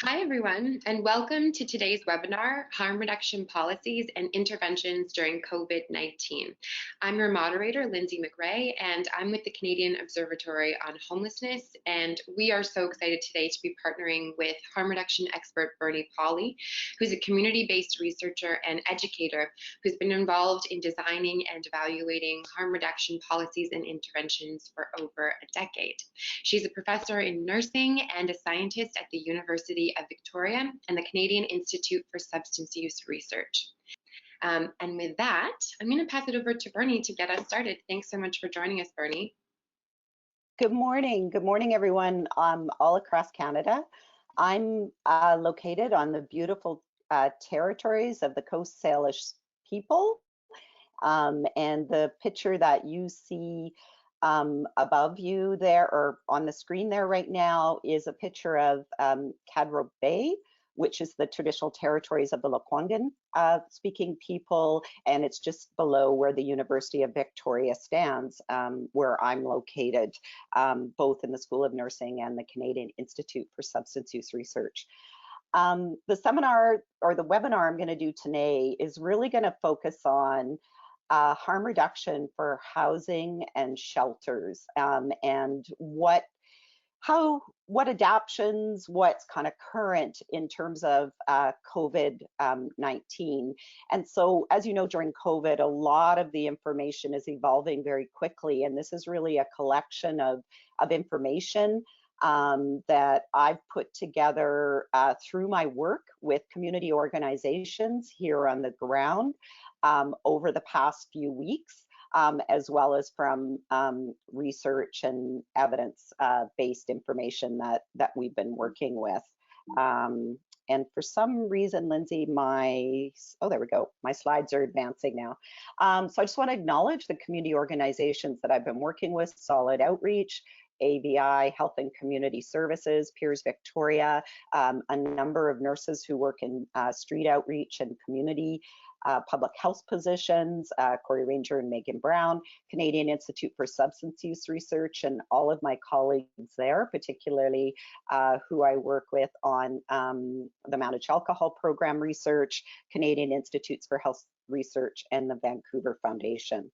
Hi, everyone, and welcome to today's webinar, Harm Reduction Policies and Interventions During COVID-19. I'm your moderator, Lindsay McRae, and I'm with the Canadian Observatory on Homelessness, and we are so excited today to be partnering with harm reduction expert Bernie Pauly, who's a community-based researcher and educator who's been involved in designing and evaluating harm reduction policies and interventions for over a decade. She's a professor in nursing and a scientist at the University of Victoria and the Canadian Institute for Substance Use Research. And with that, I'm going to pass it over to Bernie to get us started. Thanks so much for joining us, Bernie. Good morning. Good morning, everyone all across Canada. I'm located on the beautiful territories of the Coast Salish people. And the picture that you see above you there or on the screen there right now is a picture of Cadro Bay, which is the traditional territories of the Lekwungen speaking people, and it's just below where the University of Victoria stands, where I'm located, both in the School of Nursing and the Canadian Institute for Substance Use Research. The seminar or the webinar I'm going to do today is really going to focus on harm reduction for housing and shelters, and what adaptations, what's kind of current in terms of COVID-19. And so, as you know, during COVID, a lot of the information is evolving very quickly, and this is really a collection of information that I've put together through my work with community organizations here on the ground over the past few weeks, as well as from research and evidence-based information that we've been working with. And for some reason, Lindsay, there we go, my slides are advancing now. So I just want to acknowledge the community organizations that I've been working with: Solid Outreach, AVI, Health and Community Services, Peers Victoria, a number of nurses who work in street outreach and community public health positions, Corey Ranger and Megan Brown, Canadian Institute for Substance Use Research, and all of my colleagues there, particularly who I work with on the Managed Alcohol Program research, Canadian Institutes for Health Research, and the Vancouver Foundation.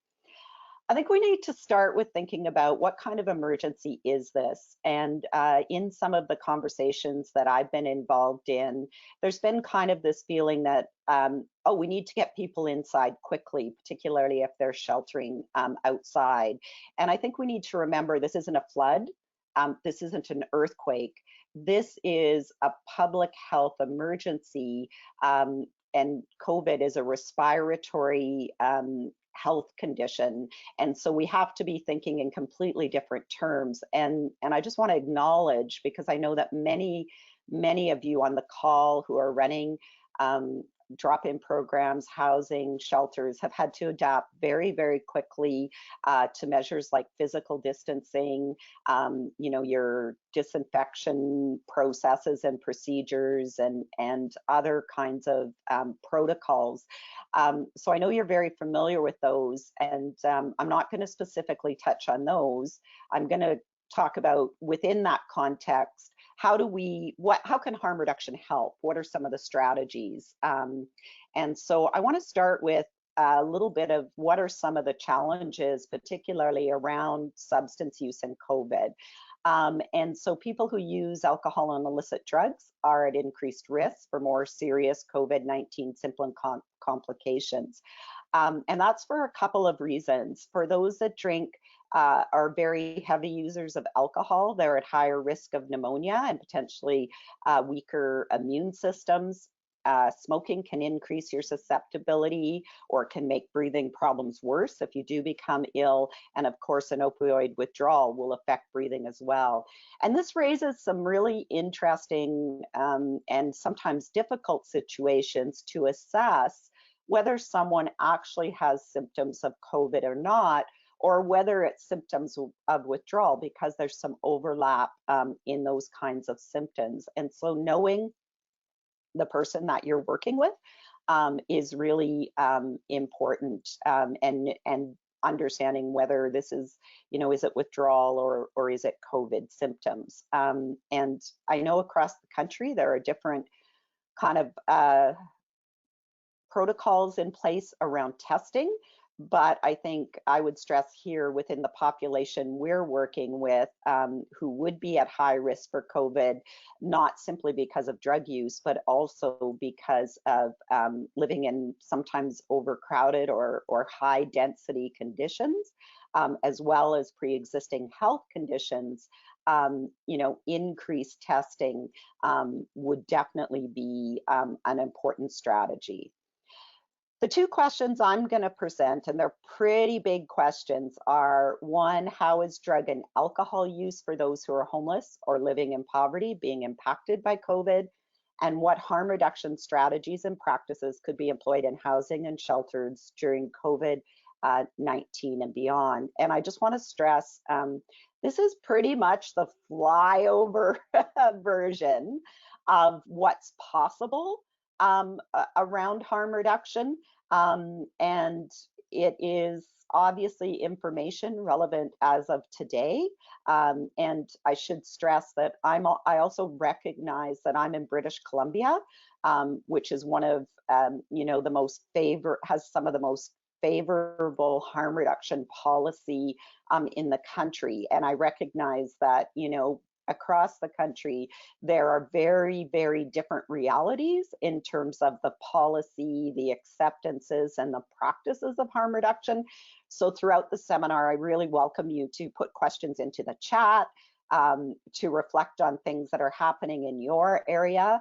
I think we need to start with thinking about what kind of emergency is this? And in some of the conversations that I've been involved in, there's been kind of this feeling that, oh, we need to get people inside quickly, particularly if they're sheltering outside. And I think we need to remember this isn't a flood. This isn't an earthquake. This is a public health emergency, and COVID is a respiratory health condition, and so we have to be thinking in completely different terms. And I just want to acknowledge, because I know that many of you on the call who are running drop-in programs, housing, shelters, have had to adapt very, very quickly to measures like physical distancing, your disinfection processes and procedures, and other kinds of protocols. So I know you're very familiar with those, and I'm not going to specifically touch on those. I'm going to talk about, within that context, how can harm reduction help? What are some of the strategies? And so I want to start with a little bit of what are some of the challenges, particularly around substance use and COVID. And so people who use alcohol and illicit drugs are at increased risk for more serious COVID-19 symptom complications. And that's for a couple of reasons. For those that drink, are very heavy users of alcohol, they're at higher risk of pneumonia and potentially weaker immune systems. Smoking can increase your susceptibility or can make breathing problems worse if you do become ill. And of course, an opioid withdrawal will affect breathing as well. And this raises some really interesting and sometimes difficult situations to assess whether someone actually has symptoms of COVID or not, or whether it's symptoms of withdrawal, because there's some overlap in those kinds of symptoms. And so knowing the person that you're working with is really important, and understanding whether this is, is it withdrawal or is it COVID symptoms. And I know across the country there are different kind of protocols in place around testing, but I think I would stress here within the population we're working with, who would be at high risk for COVID, not simply because of drug use, but also because of living in sometimes overcrowded or high density conditions, as well as pre-existing health conditions. Increased testing would definitely be an important strategy. The two questions I'm going to present, and they're pretty big questions, are one, how is drug and alcohol use for those who are homeless or living in poverty being impacted by COVID? And what harm reduction strategies and practices could be employed in housing and shelters during COVID-19 and beyond? And I just want to stress, this is pretty much the flyover version of what's possible around harm reduction, and it is obviously information relevant as of today. And I should stress that I also recognize that I'm in British Columbia, which is one of has some of the most favorable harm reduction policy in the country, and I recognize that across the country, there are very, very different realities in terms of the policy, the acceptances, and the practices of harm reduction. So throughout the seminar, I really welcome you to put questions into the chat, to reflect on things that are happening in your area,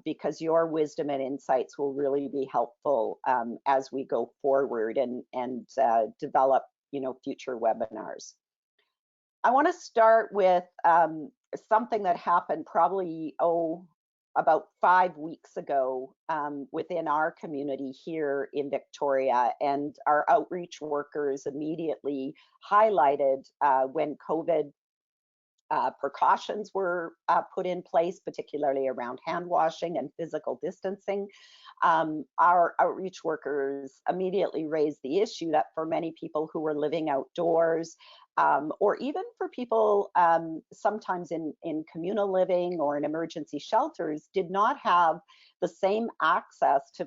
because your wisdom and insights will really be helpful as we go forward and develop future webinars. I want to start with something that happened probably, about 5 weeks ago within our community here in Victoria, and our outreach workers immediately highlighted when COVID precautions were put in place, particularly around hand washing and physical distancing. Our outreach workers immediately raised the issue that for many people who were living outdoors, or even for people sometimes in communal living or in emergency shelters, did not have the same access to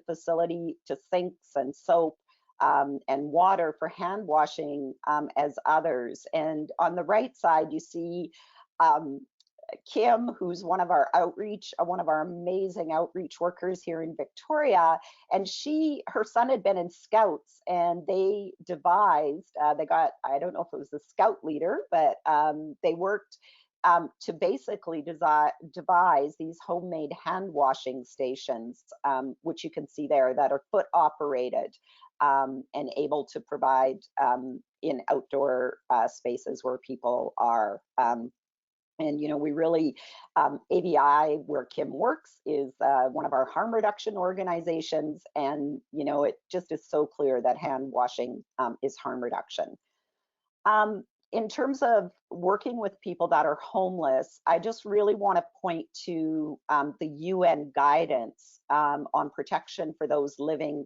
sinks and soap and water for hand washing as others. And on the right side, you see Kim, who's one of our amazing outreach workers here in Victoria, and her son had been in Scouts, and they devised, I don't know if it was the Scout leader, but they worked to basically devise these homemade hand washing stations, which you can see there, that are foot operated and able to provide in outdoor spaces where people are. And we really, ABI, where Kim works, is one of our harm reduction organizations, and it just is so clear that hand washing is harm reduction. In terms of working with people that are homeless, I just really want to point to the UN guidance on protection for those living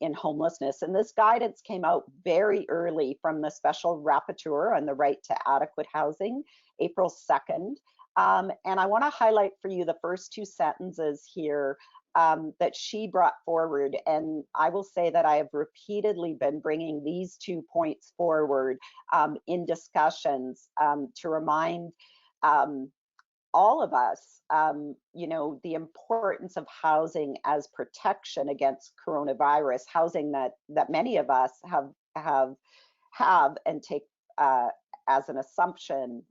in homelessness. And this guidance came out very early from the Special Rapporteur on the right to adequate housing, April 2nd. And I want to highlight for you the first two sentences here that she brought forward. And I will say that I have repeatedly been bringing these 2 points forward in discussions to remind all of us, the importance of housing as protection against coronavirus, housing that many of us have and take as an assumption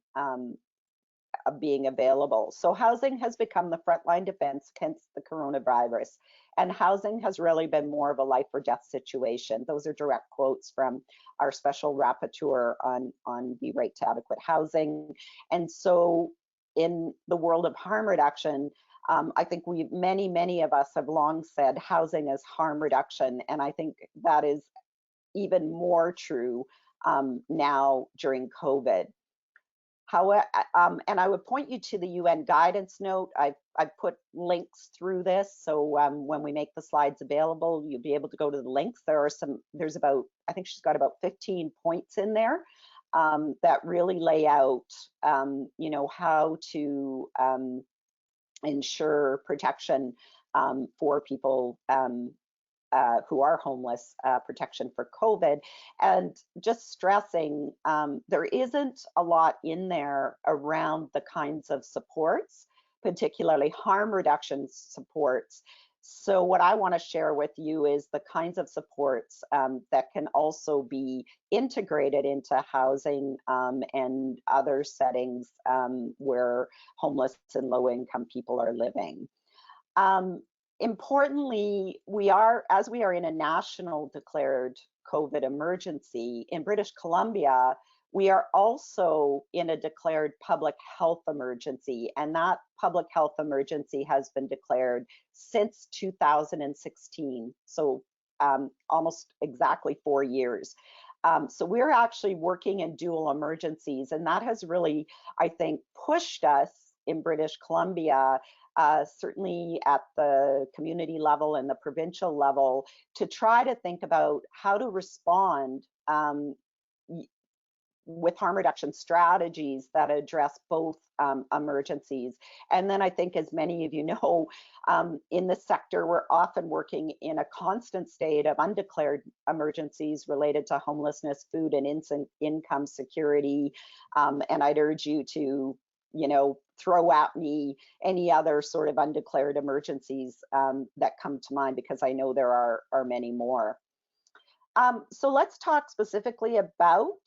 of being available. So housing has become the frontline defense against the coronavirus, and housing has really been more of a life or death situation. Those are direct quotes from our Special Rapporteur on the right to adequate housing. And so in the world of harm reduction, I think many of us have long said housing is harm reduction, and I think that is even more true now during COVID. And I would point you to the UN guidance note. I've put links through this, so when we make the slides available, you'll be able to go to the links. There's about, I think she's got about 15 points in there that really lay out, how to ensure protection for people who are homeless, protection for COVID. And just stressing, there isn't a lot in there around the kinds of supports, particularly harm reduction supports. So what I want to share with you is the kinds of supports that can also be integrated into housing and other settings where homeless and low-income people are living. Importantly, as we are in a national declared COVID emergency, in British Columbia, we are also in a declared public health emergency, and that public health emergency has been declared since 2016, so almost exactly 4 years. So we're actually working in dual emergencies, and that has really, I think, pushed us in British Columbia, certainly at the community level and the provincial level, to try to think about how to respond with harm reduction strategies that address both emergencies. And then I think, as many of you know, in this sector, we're often working in a constant state of undeclared emergencies related to homelessness, food and income security. And I'd urge you to throw at me any other sort of undeclared emergencies that come to mind, because I know there are many more. So let's talk specifically about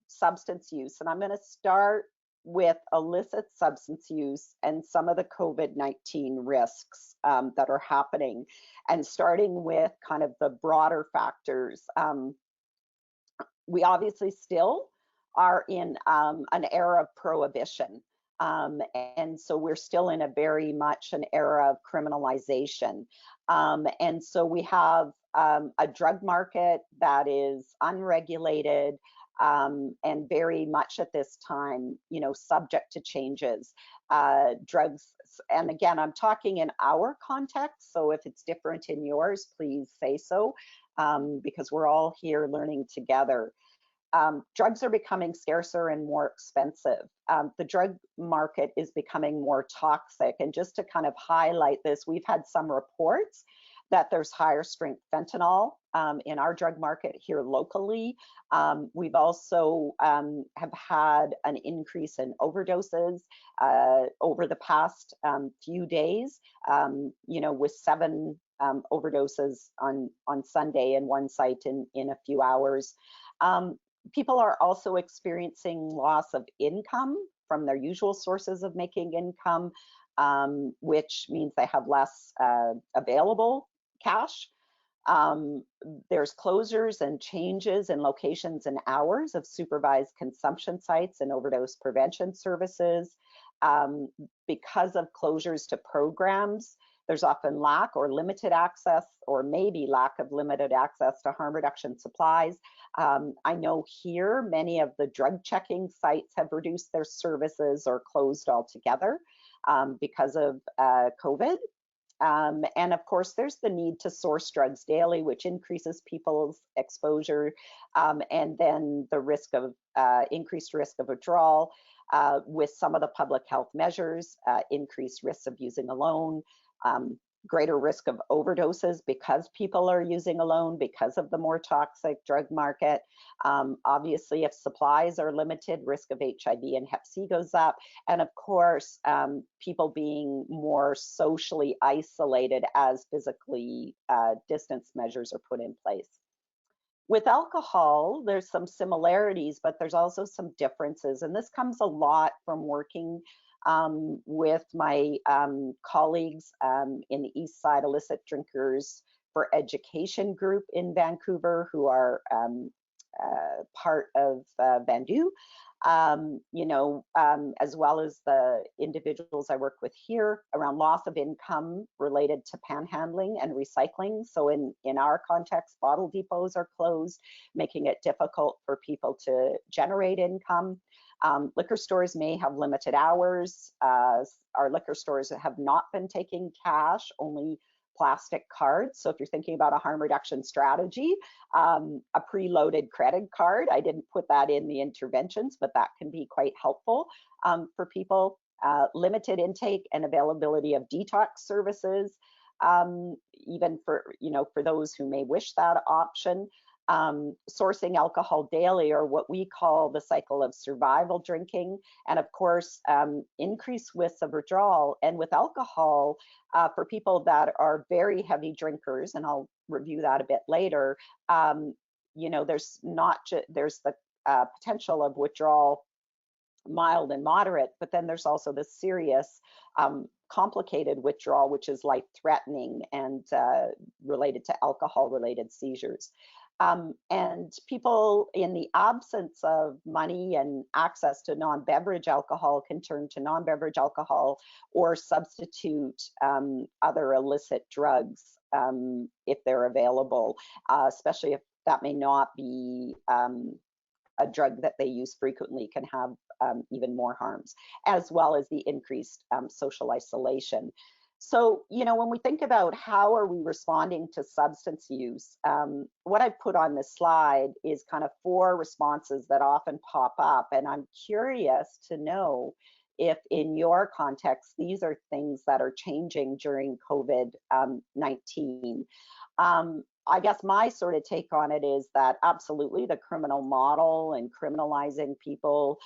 substance use. And I'm going to start with illicit substance use and some of the COVID-19 risks that are happening, and starting with kind of the broader factors. We obviously still are in an era of prohibition. And so we're still in a very much an era of criminalization. And so we have a drug market that is unregulated and very much at this time, subject to changes. Drugs, and again, I'm talking in our context, so if it's different in yours, please say so, because we're all here learning together. Drugs are becoming scarcer and more expensive. The drug market is becoming more toxic. And just to kind of highlight this, we've had some reports that there's higher strength fentanyl in our drug market here locally. We've also have had an increase in overdoses over the past few days, with 7 overdoses on Sunday in one site in a few hours. People are also experiencing loss of income from their usual sources of making income, which means they have less available cash. There's closures and changes in locations and hours of supervised consumption sites and overdose prevention services. Because of closures to programs, there's often lack or limited access, or maybe lack of limited access to harm reduction supplies. I know here many of the drug checking sites have reduced their services or closed altogether because of COVID. And of course, there's the need to source drugs daily, which increases people's exposure, and then the risk of increased risk of withdrawal with some of the public health measures, increased risks of using alone, greater risk of overdoses because people are using alone because of the more toxic drug market. Obviously, if supplies are limited, risk of HIV and Hep C goes up. And of course, people being more socially isolated as physically distance measures are put in place. With alcohol, there's some similarities, but there's also some differences. And this comes a lot from working with my colleagues in the East Side Illicit Drinkers for Education group in Vancouver, who are part of Vandu, as well as the individuals I work with here around loss of income related to panhandling and recycling. So in our context, bottle depots are closed, making it difficult for people to generate income. Liquor stores may have limited hours. Our liquor stores have not been taking cash, only plastic cards. So if you're thinking about a harm reduction strategy, a preloaded credit card, I didn't put that in the interventions, but that can be quite helpful for people. Limited intake and availability of detox services, even for, for those who may wish that option. Sourcing alcohol daily, or what we call the cycle of survival drinking, and of course, increased risks of withdrawal. And with alcohol, for people that are very heavy drinkers, and I'll review that a bit later, there's there's the potential of withdrawal, mild and moderate, but then there's also the serious complicated withdrawal, which is life-threatening and related to alcohol-related seizures. And people, in the absence of money and access to non-beverage alcohol, can turn to non-beverage alcohol or substitute other illicit drugs if they're available, especially if that may not be a drug that they use frequently, can have even more harms, as well as the increased social isolation. So, when we think about how are we responding to substance use, what I've put on this slide is kind of 4 responses that often pop up. And I'm curious to know if in your context, these are things that are changing during COVID-19. I guess my sort of take on it is that absolutely the criminal model and criminalizing people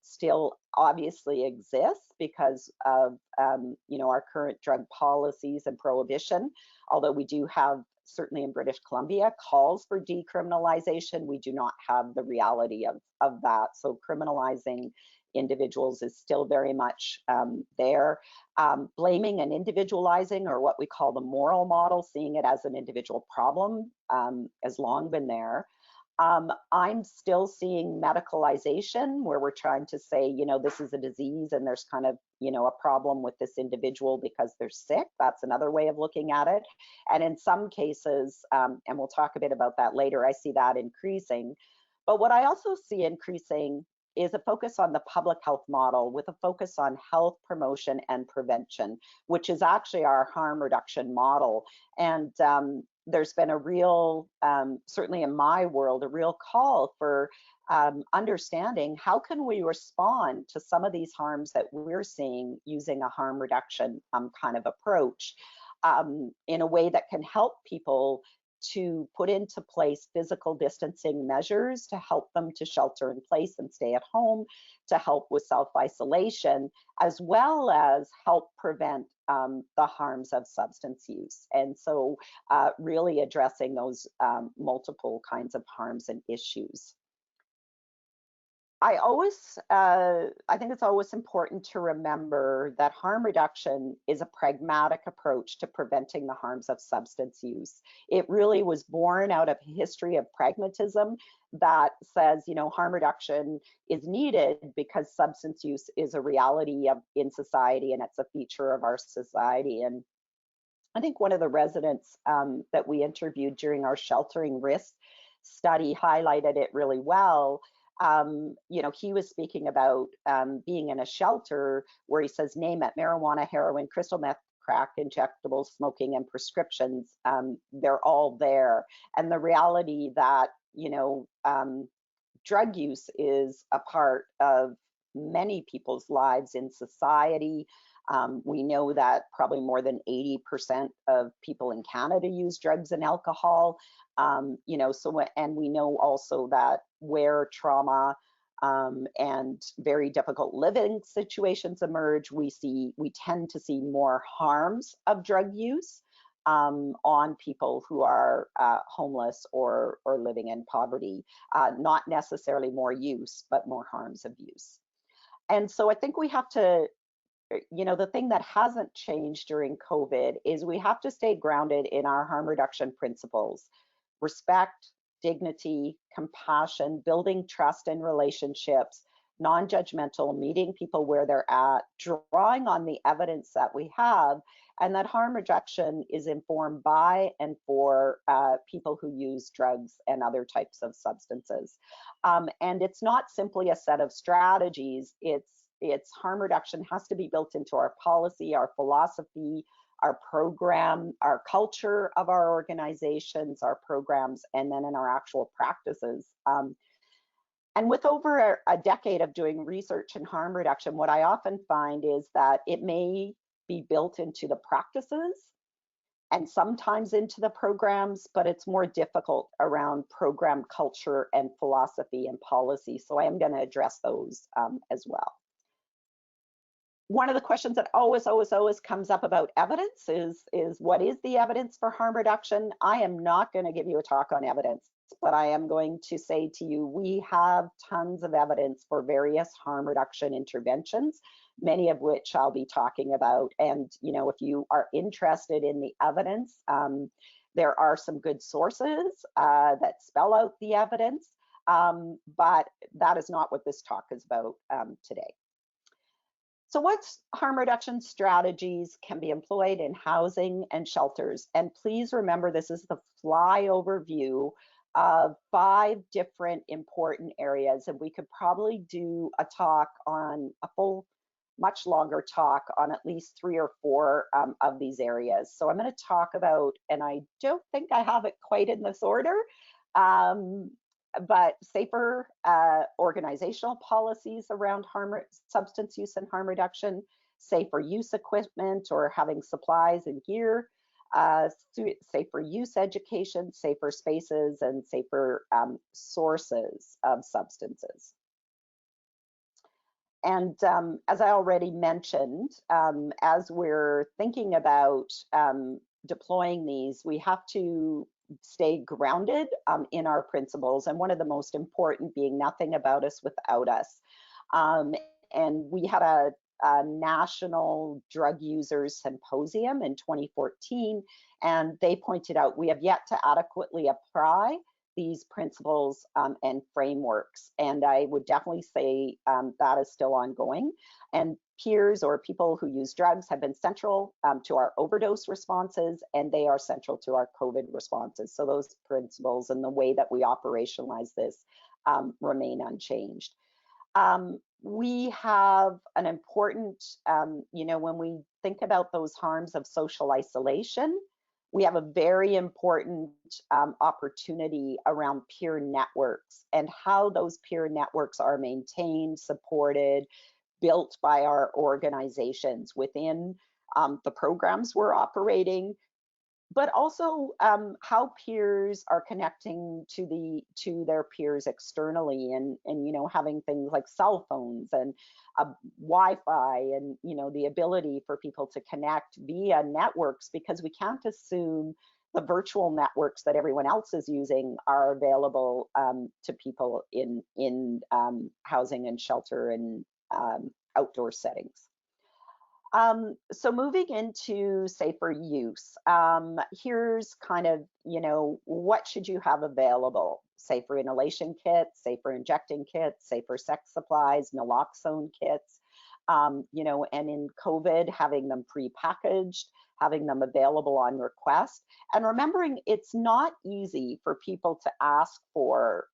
still obviously exists because of our current drug policies and prohibition. Although we do have, certainly in British Columbia, calls for decriminalization, we do not have the reality of that. So criminalizing individuals is still very much there. Blaming and individualizing, or what we call the moral model, seeing it as an individual problem, has long been there. I'm still seeing medicalization, where we're trying to say, this is a disease and there's kind of, a problem with this individual because they're sick. That's another way of looking at it. And in some cases, and we'll talk a bit about that later, I see that increasing. But what I also see increasing is a focus on the public health model, with a focus on health promotion and prevention, which is actually our harm reduction model. And there's been a real, certainly in my world, a real call for understanding how can we respond to some of these harms that we're seeing using a harm reduction kind of approach in a way that can help people to put into place physical distancing measures to help them to shelter in place and stay at home, to help with self-isolation, as well as help prevent the harms of substance use. And so really addressing those multiple kinds of harms and issues. I think it's always important to remember that harm reduction is a pragmatic approach to preventing the harms of substance use. It really was born out of a history of pragmatism that says, harm reduction is needed because substance use is a reality in society, and it's a feature of our society. And I think one of the residents that we interviewed during our sheltering risk study highlighted it really well. He was speaking about being in a shelter where he says, name it, marijuana, heroin, crystal meth, crack, injectables, smoking, and prescriptions, they're all there. And the reality that, drug use is a part of many people's lives in society. We know that probably more than 80% of people in Canada use drugs and alcohol. And we know also that where trauma and very difficult living situations emerge, we tend to see more harms of drug use on people who are homeless or living in poverty. Not necessarily more use, but more harms of use. And so I think we have to, the thing that hasn't changed during COVID is we have to stay grounded in our harm reduction principles: respect, dignity, compassion, building trust in relationships, non-judgmental, meeting people where they're at, drawing on the evidence that we have, and that harm reduction is informed by and for people who use drugs and other types of substances. And it's not simply a set of strategies, it's harm reduction has to be built into our policy, our philosophy, our program, our culture of our organizations, our programs, and then in our actual practices. And with over a decade of doing research in harm reduction, what I often find is that it may be built into the practices and sometimes into the programs, but it's more difficult around program culture and philosophy and policy. So I am going to address those as well. One of the questions that always comes up about evidence is what is the evidence for harm reduction? I am not going to give you a talk on evidence, but I am going to say to you, we have tons of evidence for various harm reduction interventions, many of which I'll be talking about. And, you know, if you are interested in the evidence, there are some good sources that spell out the evidence, but that is not what this talk is about today. So what harm reduction strategies can be employed in housing and shelters? And please remember, this is the flyover view of 5 different important areas, and we could probably do a talk on a full, much longer talk on at least 3 or 4 of these areas. So I'm going to talk about, and I don't think I have it quite in this order, but safer organizational policies around substance use and harm reduction, safer use equipment or having supplies and gear, safer use education, safer spaces, and safer sources of substances. And as I already mentioned, as we're thinking about deploying these, we have to stay grounded in our principles, and one of the most important being nothing about us without us. And we had a national drug users symposium in 2014, and they pointed out we have yet to adequately apply these principles and frameworks. And I would definitely say that is still ongoing. And peers or people who use drugs have been central to our overdose responses, and they are central to our COVID responses. So those principles and the way that we operationalize this remain unchanged. We have an important, you know, when we think about those harms of social isolation, we have a very important opportunity around peer networks and how those peer networks are maintained, supported, built by our organizations within the programs we're operating, but also how peers are connecting to their peers externally, and you know, having things like cell phones and Wi-Fi, and you know, the ability for people to connect via networks, because we can't assume the virtual networks that everyone else is using are available to people in housing and shelter and outdoor settings. So moving into safer use, here's kind of, you know, what should you have available? Safer inhalation kits, safer injecting kits, safer sex supplies, naloxone kits, you know, and in COVID, having them pre-packaged, having them available on request, and remembering it's not easy for people to ask for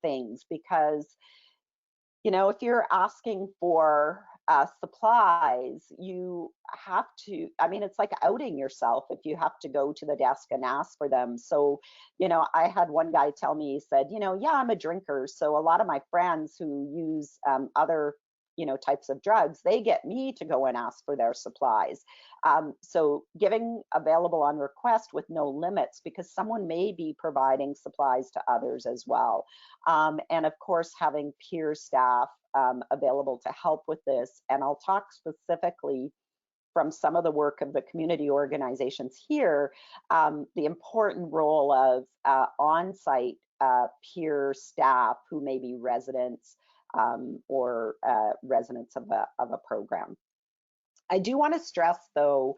things, because, you know, if you're asking for supplies, you have to, I mean, it's like outing yourself if you have to go to the desk and ask for them. So, you know, I had one guy tell me, he said, you know, yeah, I'm a drinker, so a lot of my friends who use other, you know, types of drugs, they get me to go and ask for their supplies. So giving available on request with no limits, because someone may be providing supplies to others as well. And of course, having peer staff available to help with this. And I'll talk specifically from some of the work of the community organizations here, the important role of on-site peer staff who may be residents or residents of a program. I do want to stress, though,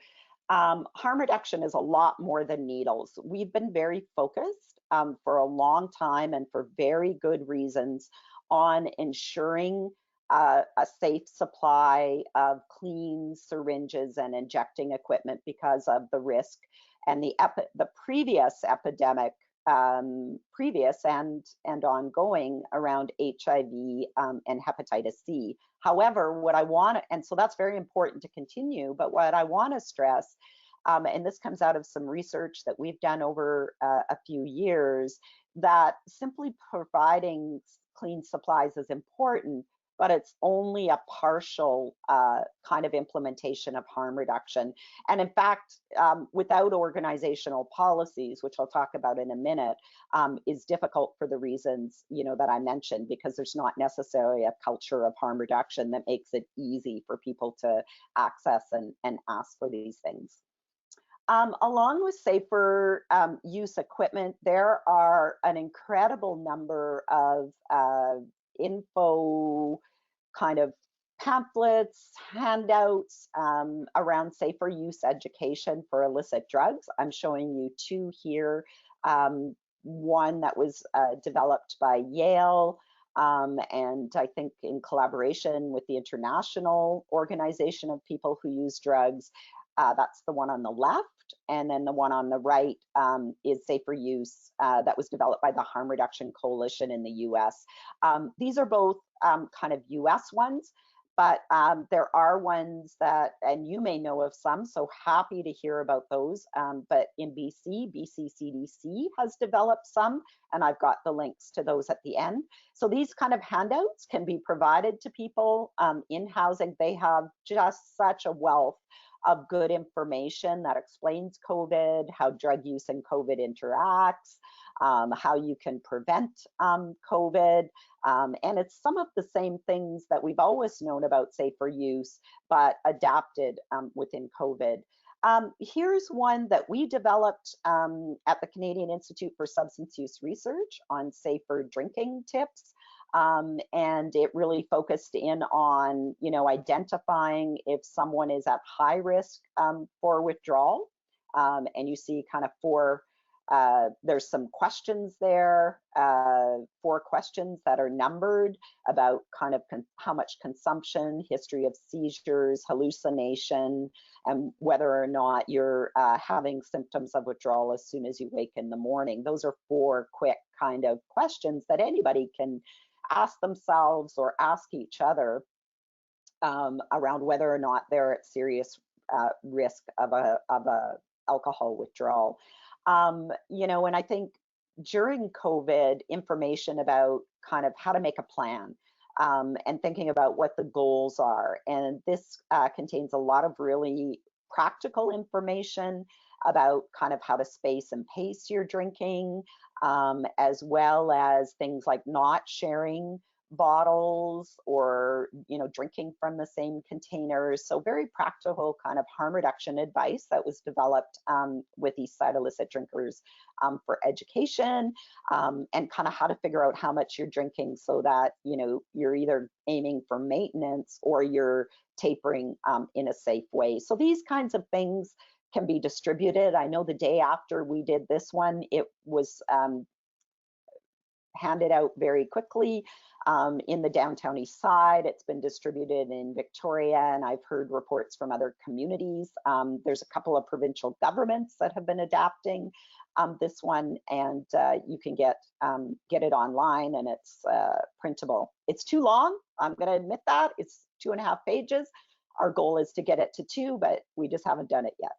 harm reduction is a lot more than needles. We've been very focused for a long time, and for very good reasons, on ensuring a safe supply of clean syringes and injecting equipment because of the risk and the previous epidemic, previous and ongoing around HIV and hepatitis C. However, what I want, and so that's very important to continue, but what I want to stress, and this comes out of some research that we've done over a few years, that simply providing clean supplies is important, but it's only a partial kind of implementation of harm reduction. And in fact, without organizational policies, which I'll talk about in a minute, is difficult for the reasons, that I mentioned, because there's not necessarily a culture of harm reduction that makes it easy for people to access and ask for these things. Along with safer use equipment, there are an incredible number of info kind of pamphlets, handouts around safer use education for illicit drugs. I'm showing you two here. One that was developed by Yale, and I think in collaboration with the International Organization of People Who Use Drugs. That's the one on the left. And then the one on the right is Safer Use that was developed by the Harm Reduction Coalition in the US. These are both kind of US ones, but there are ones that, and you may know of some, so happy to hear about those. But in BC CDC has developed some, and I've got the links to those at the end. So these kind of handouts can be provided to people in housing. They have just such a wealth of good information that explains COVID, how drug use and COVID interacts, how you can prevent COVID. And it's some of the same things that we've always known about safer use, but adapted within COVID. Here's one that we developed at the Canadian Institute for Substance Use Research on safer drinking tips. And it really focused in on, identifying if someone is at high risk for withdrawal. And you see kind of there's some questions there, 4 questions that are numbered about kind of how much consumption, history of seizures, hallucination, and whether or not you're having symptoms of withdrawal as soon as you wake in the morning. Those are 4 quick kind of questions that anybody can ask themselves or ask each other around whether or not they're at serious risk of a alcohol withdrawal. And I think during COVID, information about kind of how to make a plan and thinking about what the goals are. And this contains a lot of really practical information about kind of how to space and pace your drinking, as well as things like not sharing bottles or drinking from the same containers. So very practical kind of harm reduction advice that was developed with East Side Illicit Drinkers for education, and kind of how to figure out how much you're drinking so that you're either aiming for maintenance or you're tapering in a safe way. So these kinds of things can be distributed. I know the day after we did this one, it was handed out very quickly in the downtown east side. It's been distributed in Victoria, and I've heard reports from other communities. There's a couple of provincial governments that have been adapting this one, and you can get it online, and it's printable. It's too long, I'm going to admit that. It's 2.5 pages. Our goal is to get it to 2, but we just haven't done it yet.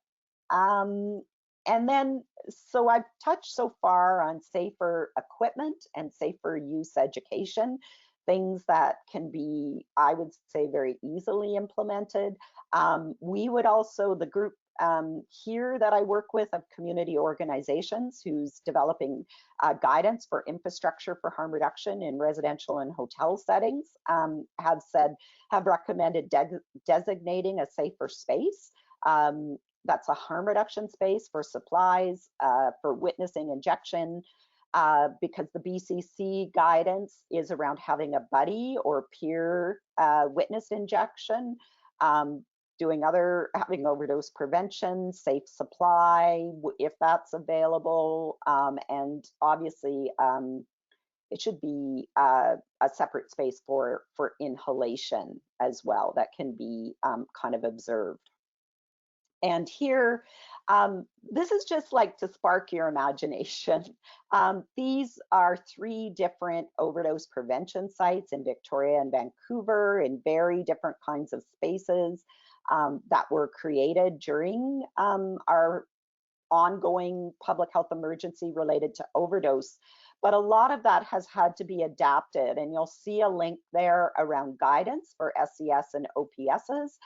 And then, so I've touched so far on safer equipment and safer use education, things that can be, I would say, very easily implemented. We would also, the group here that I work with of community organizations who's developing guidance for infrastructure for harm reduction in residential and hotel settings, have recommended designating a safer space. That's a harm reduction space for supplies, for witnessing injection, because the BCC guidance is around having a buddy or peer witnessed injection, having overdose prevention, safe supply, if that's available, and obviously it should be a separate space for inhalation as well that can be kind of observed. And here, this is just like to spark your imagination. These are 3 different overdose prevention sites in Victoria and Vancouver in very different kinds of spaces that were created during our ongoing public health emergency related to overdose. But a lot of that has had to be adapted, and you'll see a link there around guidance for SES and OPSs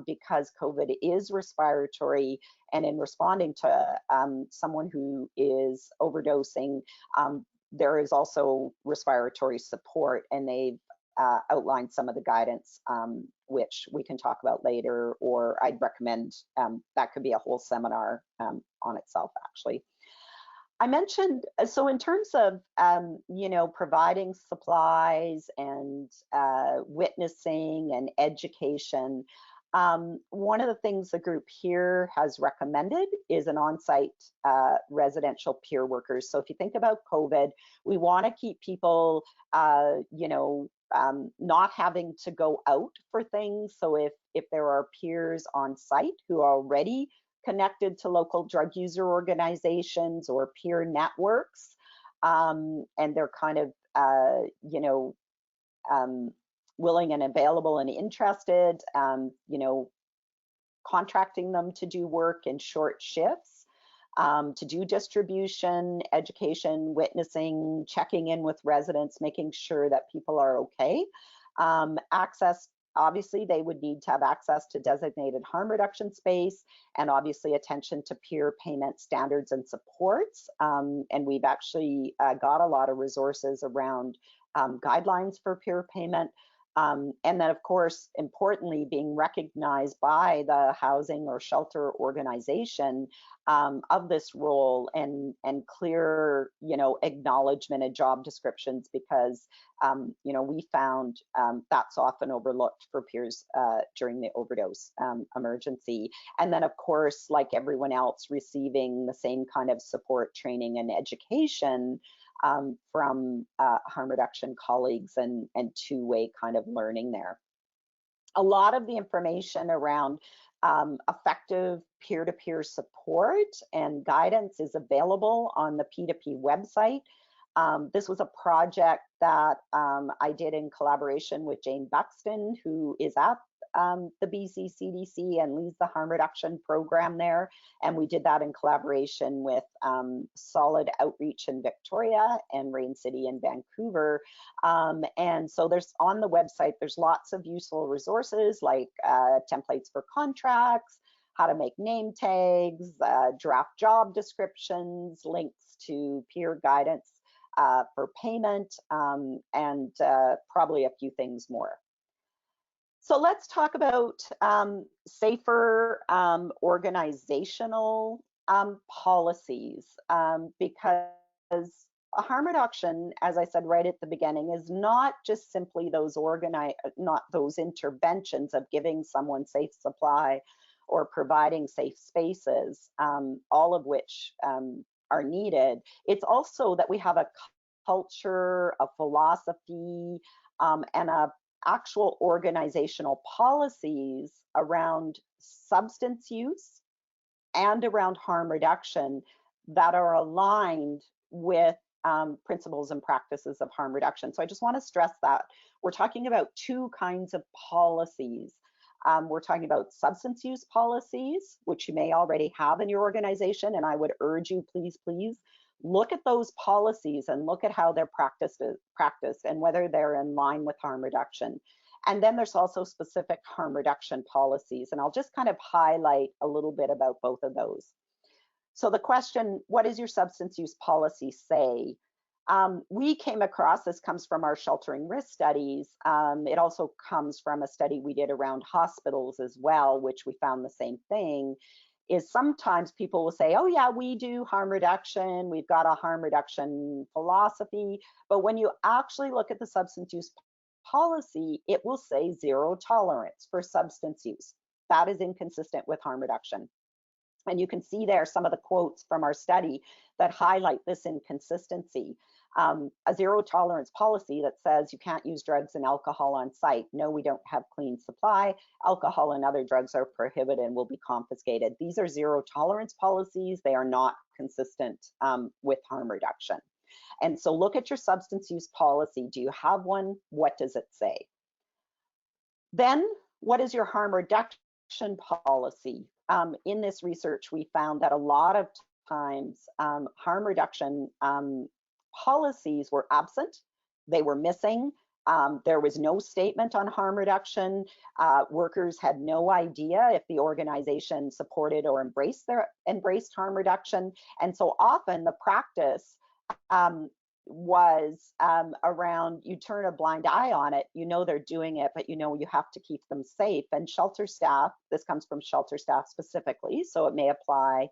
because COVID is respiratory, and in responding to someone who is overdosing, there is also respiratory support, and they've outlined some of the guidance, which we can talk about later, or I'd recommend that could be a whole seminar on itself, actually. I mentioned, so in terms of, providing supplies and witnessing and education, one of the things the group here has recommended is an on-site residential peer workers. So if you think about COVID, we want to keep people, not having to go out for things. So if there are peers on site who are already connected to local drug user organizations or peer networks, and they're kind of, willing and available and interested, contracting them to do work in short shifts, to do distribution, education, witnessing, checking in with residents, making sure that people are okay. Access, obviously, they would need to have access to designated harm reduction space, and obviously attention to peer payment standards and supports. And we've actually got a lot of resources around guidelines for peer payment. And then, of course, importantly, being recognized by the housing or shelter organization of this role, and clear, acknowledgement and job descriptions, because, we found that's often overlooked for peers during the overdose emergency. And then, of course, like everyone else, receiving the same kind of support, training, and education from harm reduction colleagues, and two-way kind of learning there. A lot of the information around effective peer-to-peer support and guidance is available on the P2P website. This was a project that I did in collaboration with Jane Buxton, who is at the BC CDC and leads the harm reduction program there. And we did that in collaboration with Solid Outreach in Victoria and Rain City in Vancouver. And so there's, on the website, there's lots of useful resources like templates for contracts, how to make name tags, draft job descriptions, links to peer guidance for payment, and probably a few things more. So let's talk about safer organizational policies, because harm reduction, as I said right at the beginning, is not just simply those interventions of giving someone safe supply or providing safe spaces, all of which are needed. It's also that we have a culture, a philosophy, and a actual organizational policies around substance use and around harm reduction that are aligned with principles and practices of harm reduction. So I just want to stress that we're talking about 2 kinds of policies. We're talking about substance use policies, which you may already have in your organization, and I would urge you, please look at those policies and look at how they're practiced and whether they're in line with harm reduction. And then there's also specific harm reduction policies, and I'll just kind of highlight a little bit about both of those. So the question, what does your substance use policy say? We came across, this comes from our sheltering risk studies. It also comes from a study we did around hospitals as well, which we found the same thing, is sometimes people will say, oh yeah, we do harm reduction, we've got a harm reduction philosophy, but when you actually look at the substance use policy, it will say 0 tolerance for substance use. That is inconsistent with harm reduction. And you can see there some of the quotes from our study that highlight this inconsistency. a zero tolerance policy that says you can't use drugs and alcohol on site. No, we don't have clean supply. Alcohol and other drugs are prohibited and will be confiscated. These are zero tolerance policies. They are not consistent with harm reduction. And so look at your substance use policy. Do you have one? What does it say? Then what is your harm reduction policy? In this research, we found that a lot of times harm reduction policies were absent. They were missing. There was no statement on harm reduction. Workers had no idea if the organization supported or embraced harm reduction. And so often the practice was around, you turn a blind eye on it, you know they're doing it, but you know you have to keep them safe. And shelter staff, this comes from shelter staff specifically, so it may apply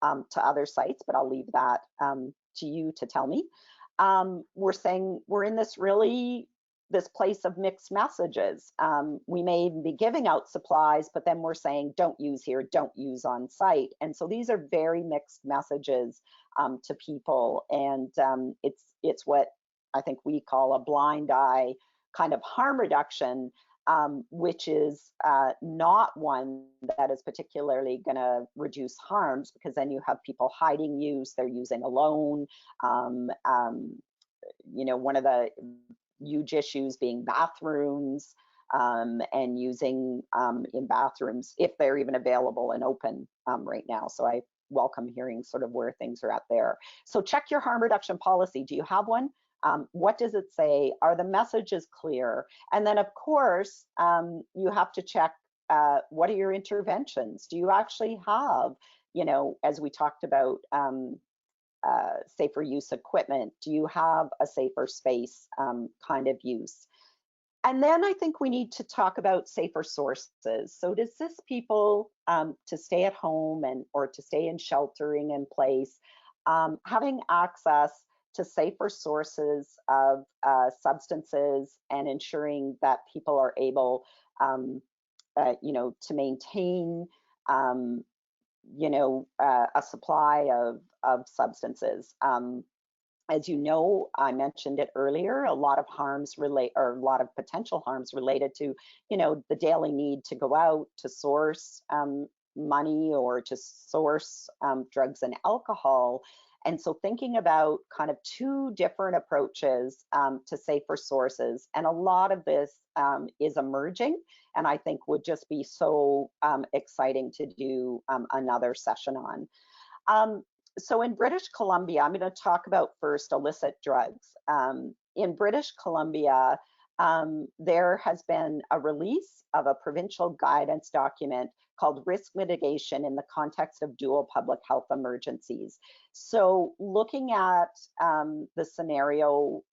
to other sites, but I'll leave that to you to tell me. We're saying we're in this place of mixed messages. We may be giving out supplies, but then we're saying don't use here, don't use on site. And so these are very mixed messages to people, and it's what I think we call a blind eye kind of harm reduction, which is not one that is particularly going to reduce harms, because then you have people hiding use, they're using alone. You know, one of the huge issues being bathrooms, and using in bathrooms if they're even available and open right now. So I welcome hearing sort of where things are at there. So check your harm reduction policy. Do you have one? What does it say? Are the messages clear? And then of course, you have to check what are your interventions? Do you actually have, you know, as we talked about, safer use equipment? Do you have a safer space kind of use? And then I think we need to talk about safer sources. So to assist people to stay at home or to stay in sheltering in place, having access to safer sources of substances and ensuring that people are able, you know, to maintain, you know, a supply of substances. As you know, I mentioned it earlier, a lot of potential harms related to, you know, the daily need to go out to source money or to source drugs and alcohol. And so thinking about kind of two different approaches to safer sources, and a lot of this is emerging, and I think would just be so exciting to do another session on. So in British Columbia, I'm going to talk about first illicit drugs. In British Columbia, there has been a release of a provincial guidance document called Risk Mitigation in the Context of Dual Public Health Emergencies. So looking at the scenario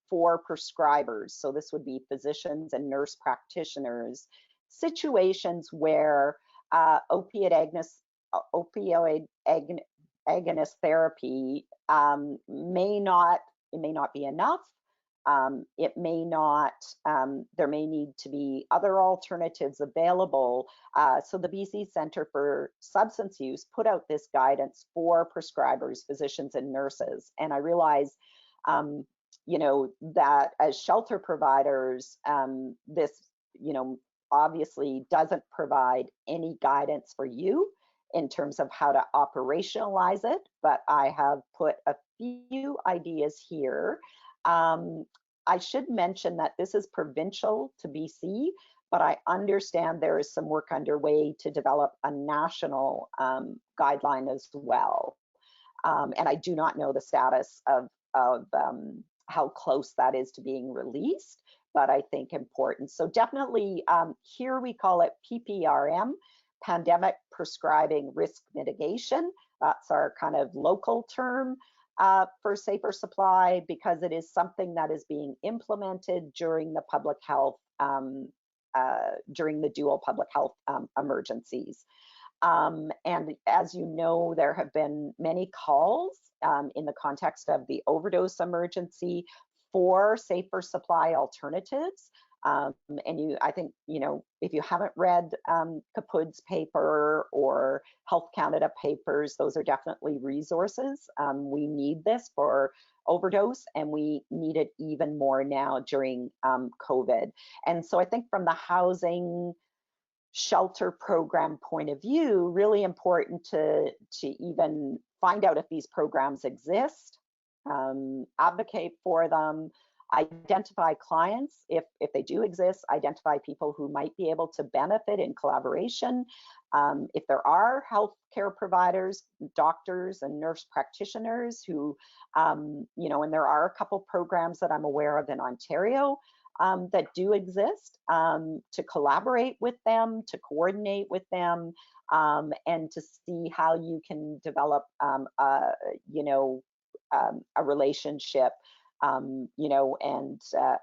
for prescribers, so this would be physicians and nurse practitioners, situations where opioid agonist therapy may not be enough. It may not, there may need to be other alternatives available. So the BC Centre for Substance Use put out this guidance for prescribers, physicians, and nurses. And I realize, you know, that as shelter providers, this, you know, obviously doesn't provide any guidance for you in terms of how to operationalize it, but I have put a few ideas here. I should mention that this is provincial to BC, but I understand there is some work underway to develop a national guideline as well. And I do not know the status of how close that is to being released, but I think important. So definitely here we call it PPRM, Pandemic Prescribing Risk Mitigation. That's our kind of local term for safer supply, because it is something that is being implemented during the public health, during the dual public health emergencies. And as you know, there have been many calls in the context of the overdose emergency for safer supply alternatives. And I think, if you haven't read Capud's paper or Health Canada papers, those are definitely resources. We need this for overdose, and we need it even more now during COVID. And so I think from the housing shelter program point of view, really important to even find out if these programs exist, advocate for them, identify clients if they do exist, identify people who might be able to benefit in collaboration. If there are healthcare providers, doctors and nurse practitioners who, and there are a couple programs that I'm aware of in Ontario that do exist, to collaborate with them, to coordinate with them, and to see how you can develop a relationship. And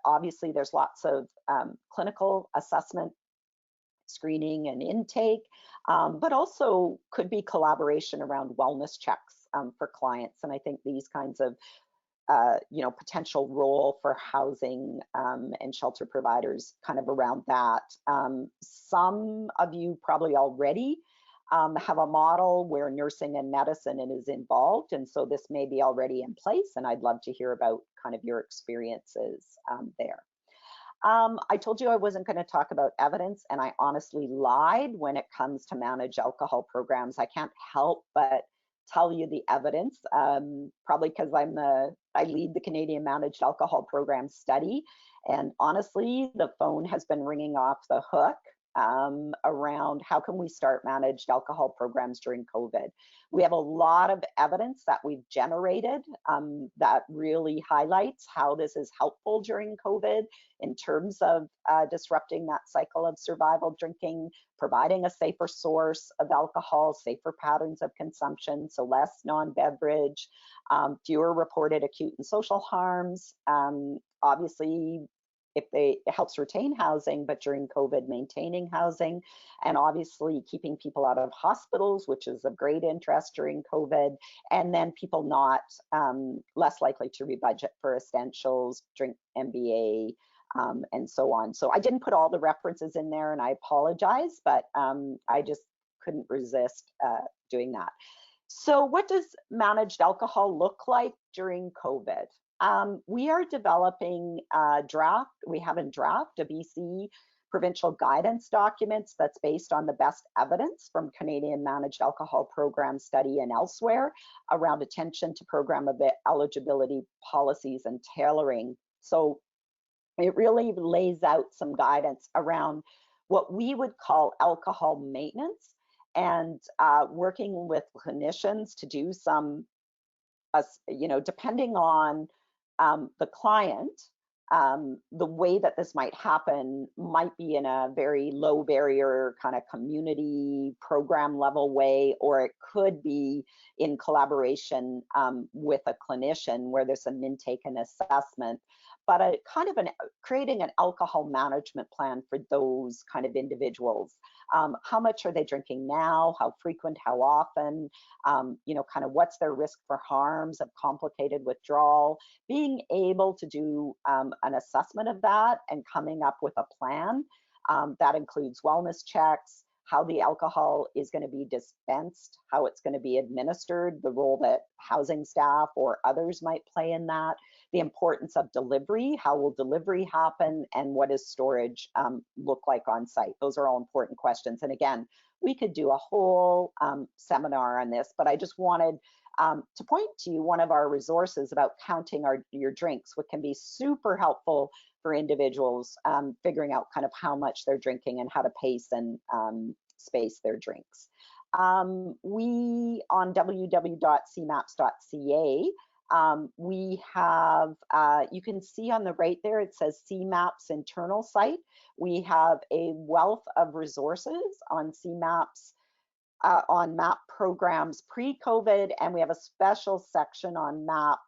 obviously there's lots of clinical assessment, screening and intake, but also could be collaboration around wellness checks for clients. And I think these kinds of potential role for housing and shelter providers kind of around that. Some of you probably already have a model where nursing and medicine is involved, and so this may be already in place, and I'd love to hear about kind of your experiences there. I told you I wasn't going to talk about evidence, and I honestly lied when it comes to managed alcohol programs. I can't help but tell you the evidence, probably because I lead the Canadian Managed Alcohol Program study, and honestly, the phone has been ringing off the hook around how can we start managed alcohol programs during COVID. We have a lot of evidence that we've generated that really highlights how this is helpful during COVID in terms of disrupting that cycle of survival drinking, providing a safer source of alcohol, safer patterns of consumption, so less non-beverage, fewer reported acute and social harms. Obviously, it helps retain housing, but during COVID, maintaining housing, and obviously keeping people out of hospitals, which is of great interest during COVID, and then people not less likely to rebudget for essentials, drink MBA, and so on. So I didn't put all the references in there, and I apologize, but I just couldn't resist doing that. So what does managed alcohol look like during COVID? We are developing a draft. We have in draft a BC provincial guidance documents that's based on the best evidence from Canadian Managed Alcohol Program study and elsewhere around attention to program eligibility policies and tailoring. So it really lays out some guidance around what we would call alcohol maintenance, and working with clinicians to do some, depending on the client, the way that this might happen might be in a very low barrier kind of community program level way, or it could be in collaboration with a clinician where there's some intake and assessment, but a kind of creating an alcohol management plan for those kind of individuals. How much are they drinking now? How frequent? How often? Kind of what's their risk for harms of complicated withdrawal? Being able to do an assessment of that and coming up with a plan that includes wellness checks, how the alcohol is going to be dispensed, how it's going to be administered, the role that housing staff or others might play in that, the importance of delivery, how will delivery happen, and what does storage look like on site? Those are all important questions. And again, we could do a whole seminar on this, but I just wanted to point to you one of our resources about counting your drinks, which can be super helpful for individuals figuring out kind of how much they're drinking and how to pace and space their drinks. We on www.cmaps.ca, we have, you can see on the right there, it says CMAP's internal site. We have a wealth of resources on CMAP's on MAP programs pre-COVID, and we have a special section on MAP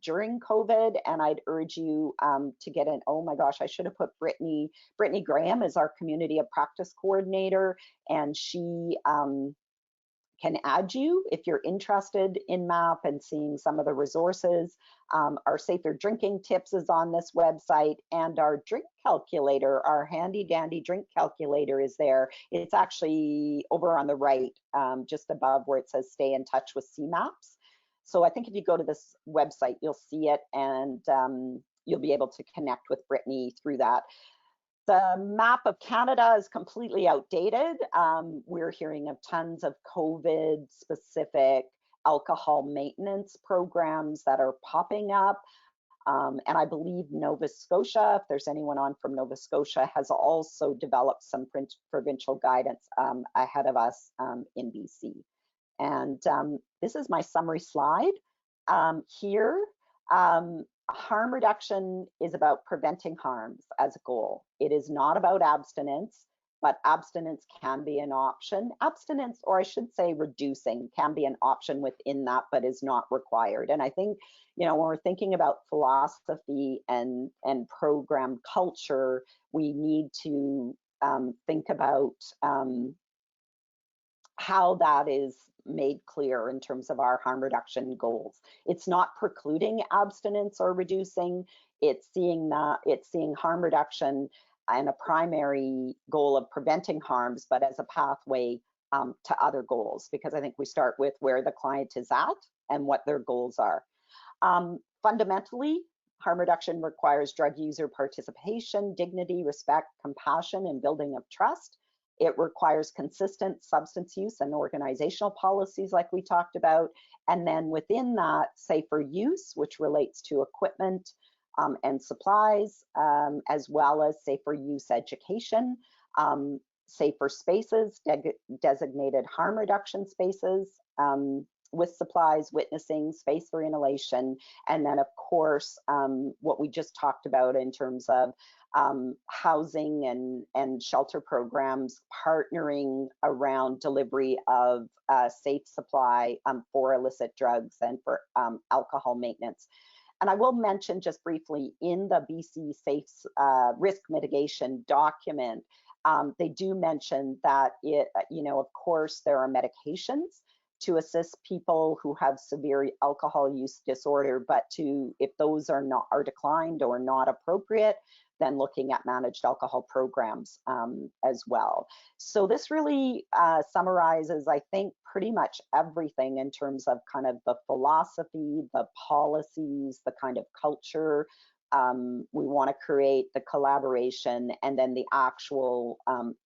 during COVID, and I'd urge you to get in. Oh my gosh, I should have put Brittany Graham is our community of practice coordinator, and she can add you if you're interested in MAP and seeing some of the resources. Our safer drinking tips is on this website, and our drink calculator, our handy dandy drink calculator is there. It's actually over on the right, just above where it says stay in touch with CMAPs. So I think if you go to this website, you'll see it, and you'll be able to connect with Brittany through that. The map of Canada is completely outdated. We're hearing of tons of COVID-specific alcohol maintenance programs that are popping up. And I believe Nova Scotia, if there's anyone on from Nova Scotia, has also developed some provincial guidance ahead of us in BC. And this is my summary slide. Here, harm reduction is about preventing harms as a goal. It is not about abstinence, but abstinence can be an option. Abstinence, or I should say reducing, can be an option within that, but is not required. And I think, you know, when we're thinking about philosophy and program culture, we need to think about how that is made clear in terms of our harm reduction goals. It's not precluding abstinence or reducing, it's seeing harm reduction and a primary goal of preventing harms, but as a pathway to other goals, because I think we start with where the client is at and what their goals are. Fundamentally, harm reduction requires drug user participation, dignity, respect, compassion, and building of trust. It requires consistent substance use and organizational policies like we talked about. And then within that, safer use, which relates to equipment and supplies, as well as safer use education, safer spaces, designated harm reduction spaces, with supplies, witnessing, space for inhalation, and then of course, what we just talked about in terms of housing and shelter programs, partnering around delivery of safe supply for illicit drugs and for alcohol maintenance. And I will mention just briefly in the BC Safe risk mitigation document, they do mention that of course, there are medications to assist people who have severe alcohol use disorder, but if those are declined or not appropriate, then looking at managed alcohol programs as well. So this really summarizes, I think, pretty much everything in terms of kind of the philosophy, the policies, the kind of culture we want to create, the collaboration, and then the actual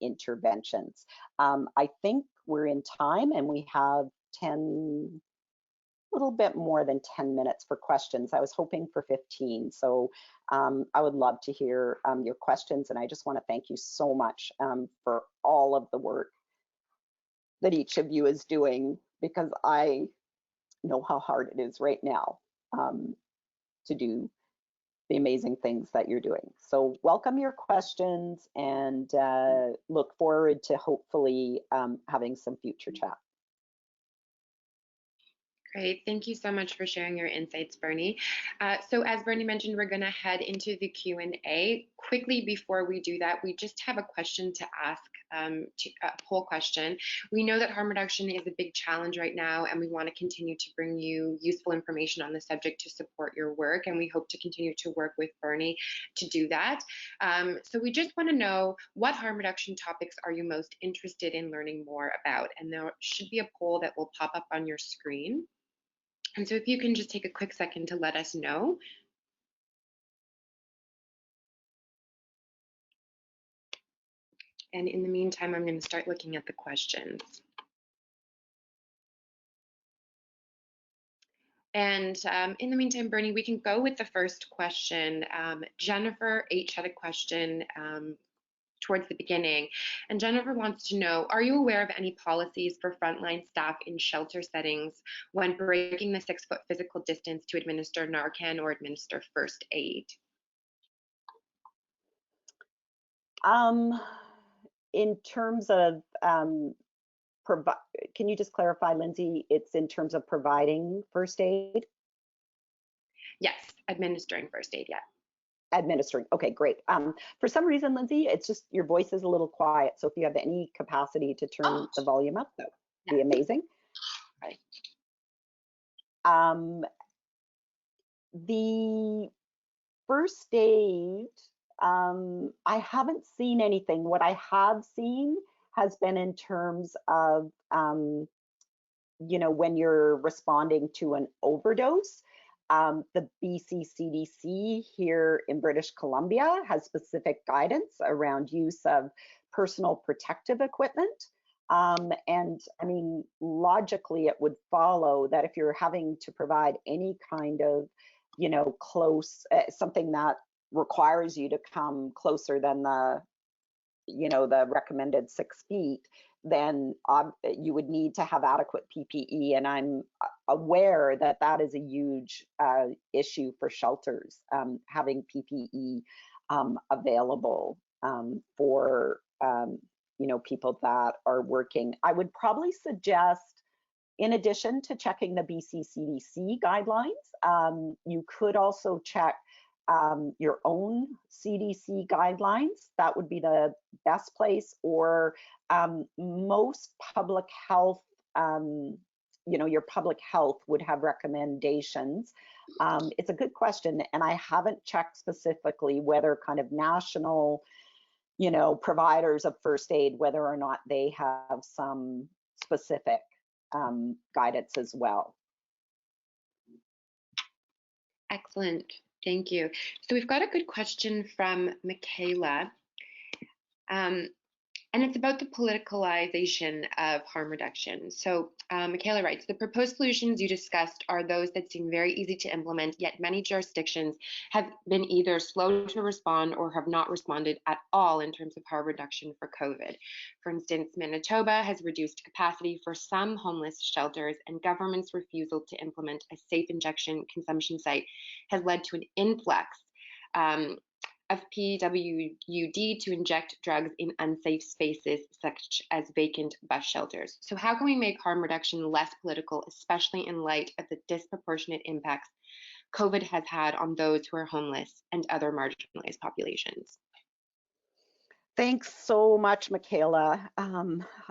interventions. I think we're in time, and we have a little bit more than 10 minutes for questions. I was hoping for 15, so I would love to hear your questions, and I just want to thank you so much for all of the work that each of you is doing, because I know how hard it is right now to do the amazing things that you're doing. So welcome your questions, and look forward to hopefully having some future chat. Great. Thank you so much for sharing your insights, Bernie. So as Bernie mentioned, we're going to head into the Q&A. Quickly before we do that, we just have a question to ask, a poll question. We know that harm reduction is a big challenge right now, and we want to continue to bring you useful information on the subject to support your work, and we hope to continue to work with Bernie to do that. So we just want to know, what harm reduction topics are you most interested in learning more about? And there should be a poll that will pop up on your screen. And so if you can just take a quick second to let us know. And in the meantime, I'm going to start looking at the questions. And in the meantime, Bernie, we can go with the first question. Jennifer H. had a question towards the beginning. And Jennifer wants to know, are you aware of any policies for frontline staff in shelter settings when breaking the 6-foot physical distance to administer Narcan or administer first aid? In terms of, can you just clarify, Lindsay, it's in terms of providing first aid? Yes, administering first aid, yeah. Administering. Okay, great. For some reason, Lindsay, it's just your voice is a little quiet. So if you have any capacity to turn the volume up, that would be amazing. Um, the first aid, I haven't seen anything. What I have seen has been in terms of, when you're responding to an overdose. The BC CDC here in British Columbia has specific guidance around use of personal protective equipment. And I mean, logically, it would follow that if you're having to provide any kind of, close, something that requires you to come closer than the recommended 6 feet, then you would need to have adequate PPE. And I'm aware that that is a huge issue for shelters, having PPE available for people that are working. I would probably suggest, in addition to checking the BC CDC guidelines, you could also check your own CDC guidelines. That would be the best place, or most public health, your public health would have recommendations. It's a good question, and I haven't checked specifically whether kind of national, providers of first aid, whether or not they have some specific guidance as well. Excellent. Thank you. So we've got a good question from Michaela. And it's about the politicalization of harm reduction. So Michaela writes, the proposed solutions you discussed are those that seem very easy to implement, yet many jurisdictions have been either slow to respond or have not responded at all in terms of harm reduction for COVID. For instance, Manitoba has reduced capacity for some homeless shelters, and government's refusal to implement a safe injection consumption site has led to an influx of PWUD to inject drugs in unsafe spaces such as vacant bus shelters. So how can we make harm reduction less political, especially in light of the disproportionate impacts COVID has had on those who are homeless and other marginalized populations? Thanks so much, Michaela.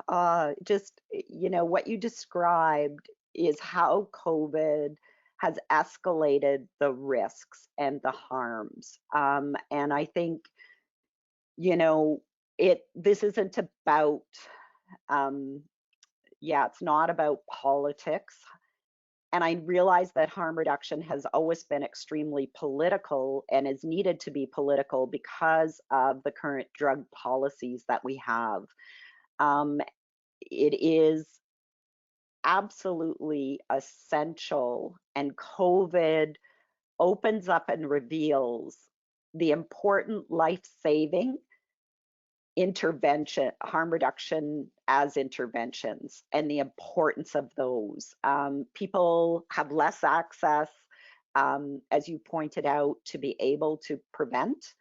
What you described is how COVID has escalated the risks and the harms. And I think, this isn't about, it's not about politics. And I realize that harm reduction has always been extremely political and is needed to be political because of the current drug policies that we have. It is absolutely essential, and COVID opens up and reveals the important life-saving intervention, harm reduction as interventions, and the importance of those. People have less access, as you pointed out, to be able to prevent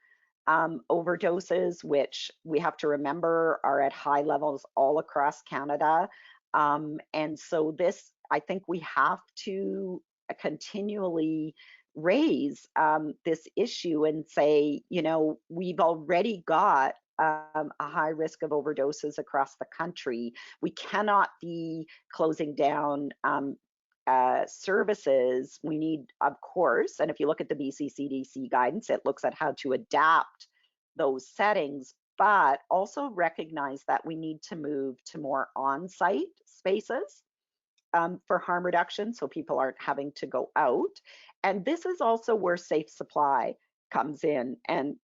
overdoses, which we have to remember are at high levels all across Canada. And so this, I think we have to continually raise this issue and say, we've already got a high risk of overdoses across the country. We cannot be closing down services. We need, of course, and if you look at the BC CDC guidance, it looks at how to adapt those settings, but also recognize that we need to move to more on-site spaces for harm reduction, so people aren't having to go out. And this is also where safe supply comes in, and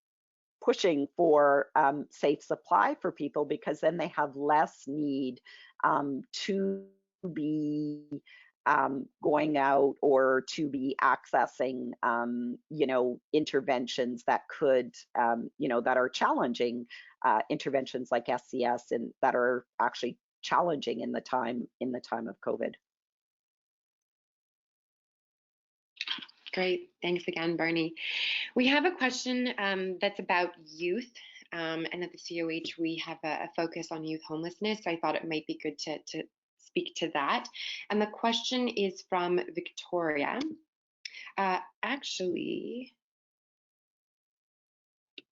pushing for safe supply for people, because then they have less need to be going out or to be accessing, interventions that could, that are challenging, interventions like SCS, and that are actually challenging in the time of COVID. Great. Thanks again, Bernie. We have a question that's about youth. And at the COH, we have a focus on youth homelessness. So I thought it might be good to speak to that. And the question is from Victoria. Actually,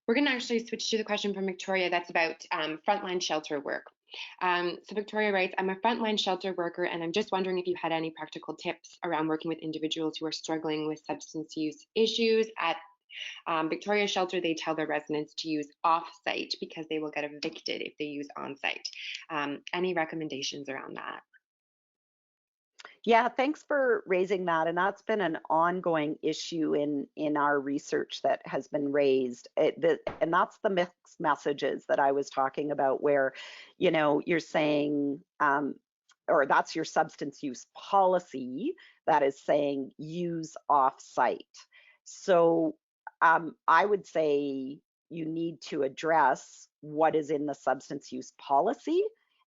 we're going to actually switch to the question from Victoria that's about frontline shelter work. So Victoria writes, I'm a frontline shelter worker, and I'm just wondering if you had any practical tips around working with individuals who are struggling with substance use issues. At Victoria Shelter, they tell their residents to use off-site because they will get evicted if they use on-site. Any recommendations around that? Yeah, thanks for raising that. And that's been an ongoing issue in our research that has been raised. And that's the mixed messages that I was talking about, where, you're saying, or that's your substance use policy that is saying use off site. So I would say you need to address what is in the substance use policy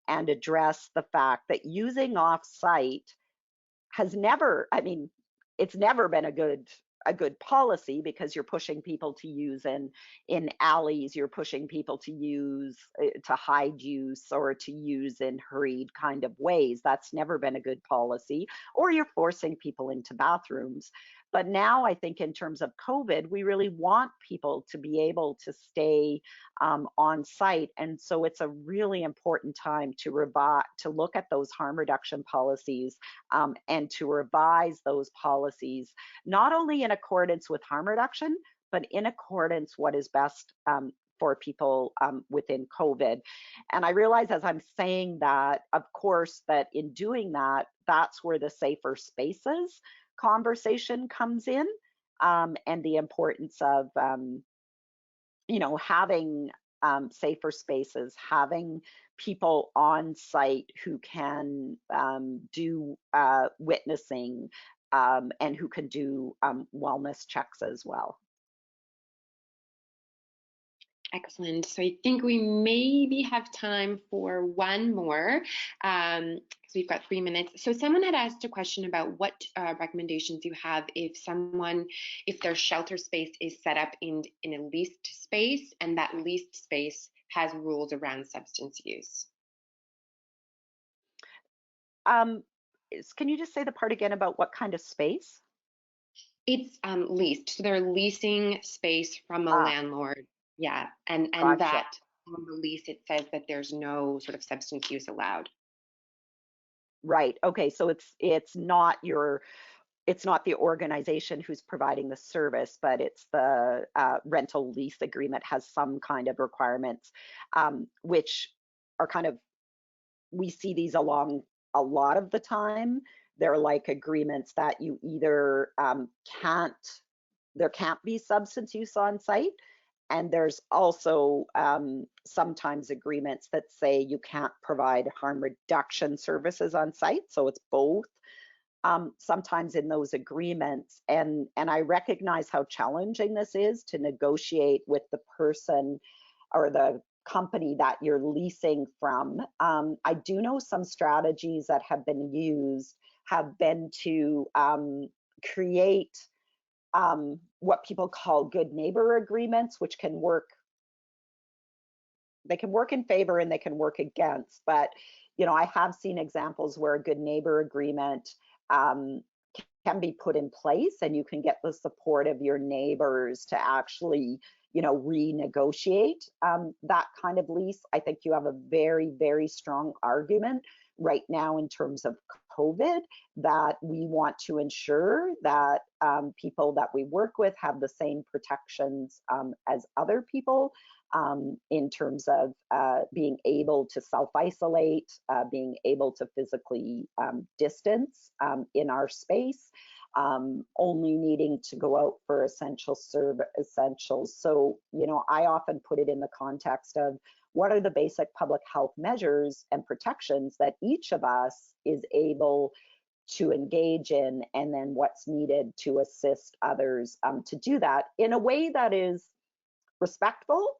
and address the fact that using off site has never, I mean, it's never been a good policy, because you're pushing people to use in alleys, you're pushing people to use to hide use or to use in hurried kind of ways. That's never been a good policy. Or you're forcing people into bathrooms. But now I think in terms of COVID, we really want people to be able to stay on site. And so it's a really important time to look at those harm reduction policies, and to revise those policies, not only in accordance with harm reduction, but in accordance what is best for people within COVID. And I realize as I'm saying that, of course, that in doing that, that's where the safer spaces conversation comes in, and the importance of having safer spaces, having people on site who can do witnessing, and who can do wellness checks as well. Excellent. So I think we maybe have time for one more, because we've got 3 minutes. So someone had asked a question about what recommendations you have if their shelter space is set up in a leased space, and that leased space has rules around substance use. Um, can you just say the part again about what kind of space? It's leased, so they're leasing space from a Ah, landlord. Yeah, and gotcha. that on the lease it says that there's no sort of substance use allowed. Right. Okay. So it's not the organization who's providing the service, but it's the rental lease agreement has some kind of requirements, which are kind of, we see these along a lot of the time. They're like agreements that you either can't, there can't be substance use on site. And there's also sometimes agreements that say you can't provide harm reduction services on site. So it's both, sometimes in those agreements. And I recognize how challenging this is to negotiate with the person or the company that you're leasing from. I do know some strategies that have been used have been to create what people call good neighbor agreements, which can work. They can work in favor and they can work against. But I have seen examples where a good neighbor agreement um, can be put in place, and you can get the support of your neighbors to actually renegotiate that kind of lease. I think you have a very, very strong argument right now in terms of COVID, that we want to ensure that people that we work with have the same protections as other people, in terms of being able to self-isolate, being able to physically distance in our space, only needing to go out for essentials. So, I often put it in the context of what are the basic public health measures and protections that each of us is able to engage in, and then what's needed to assist others to do that in a way that is respectful,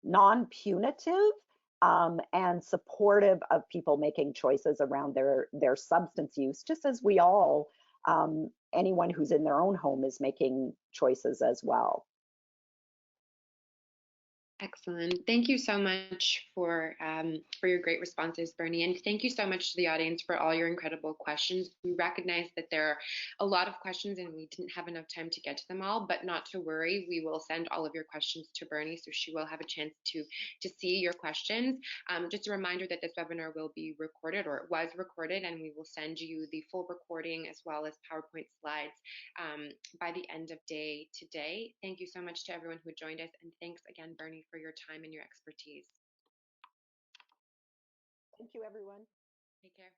non-punitive, and supportive of people making choices around their substance use, just as we all, anyone who's in their own home is making choices as well. Excellent. Thank you so much for your great responses, Bernie, and thank you so much to the audience for all your incredible questions. We recognize that there are a lot of questions and we didn't have enough time to get to them all, but not to worry. We will send all of your questions to Bernie, so she will have a chance to see your questions. Just a reminder that this webinar will be recorded, or it was recorded, and we will send you the full recording as well as PowerPoint slides um, by the end of day today. Thank you so much to everyone who joined us, and thanks again, Bernie, for your time and your expertise. Thank you, everyone. Take care.